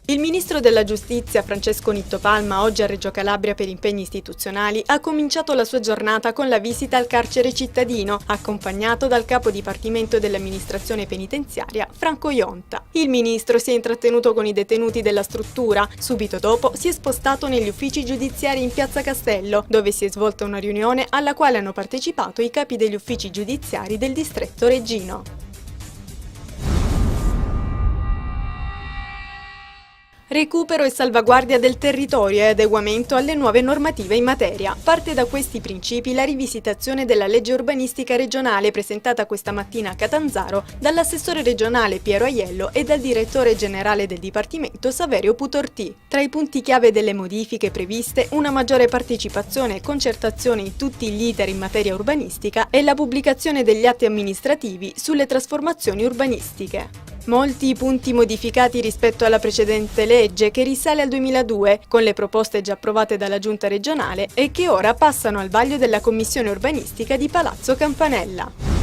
Il ministro della Giustizia Francesco Nitto Palma, oggi a Reggio Calabria per impegni istituzionali, ha cominciato la sua giornata con la visita al carcere cittadino, accompagnato dal capo dipartimento dell'amministrazione penitenziaria, Franco Ionta. Il ministro si è intrattenuto con i detenuti della struttura. Subito dopo si è spostato negli uffici giudiziari in Piazza Castello, dove si è svolta una riunione alla quale hanno partecipato i capi degli uffici giudiziari del distretto reggino. Recupero e salvaguardia del territorio e adeguamento alle nuove normative in materia. Parte da questi principi la rivisitazione della legge urbanistica regionale presentata questa mattina a Catanzaro dall'assessore regionale Piero Aiello e dal direttore generale del Dipartimento Saverio Putortì. Tra i punti chiave delle modifiche previste una maggiore partecipazione e concertazione in tutti gli iter in materia urbanistica e la pubblicazione degli atti amministrativi sulle trasformazioni urbanistiche. Molti i punti modificati rispetto alla precedente legge che risale al 2002, con le proposte già approvate dalla Giunta regionale e che ora passano al vaglio della Commissione urbanistica di Palazzo Campanella.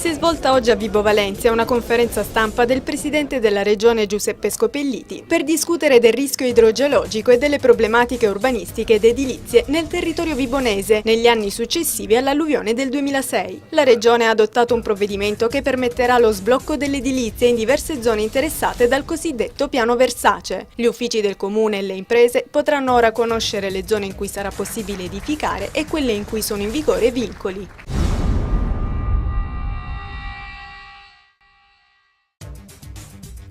Si è svolta oggi a Vibo Valentia una conferenza stampa del presidente della regione Giuseppe Scopelliti per discutere del rischio idrogeologico e delle problematiche urbanistiche ed edilizie nel territorio vibonese negli anni successivi all'alluvione del 2006. La regione ha adottato un provvedimento che permetterà lo sblocco delle edilizie in diverse zone interessate dal cosiddetto piano Versace. Gli uffici del comune e le imprese potranno ora conoscere le zone in cui sarà possibile edificare e quelle in cui sono in vigore vincoli.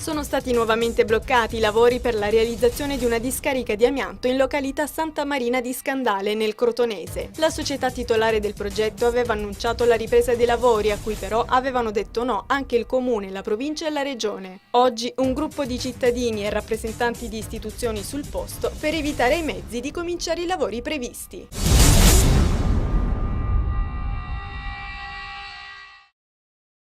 Sono stati nuovamente bloccati i lavori per la realizzazione di una discarica di amianto in località Santa Marina di Scandale, nel Crotonese. La società titolare del progetto aveva annunciato la ripresa dei lavori, a cui però avevano detto no anche il comune, la provincia e la regione. Oggi un gruppo di cittadini e rappresentanti di istituzioni sul posto per evitare ai mezzi di cominciare i lavori previsti.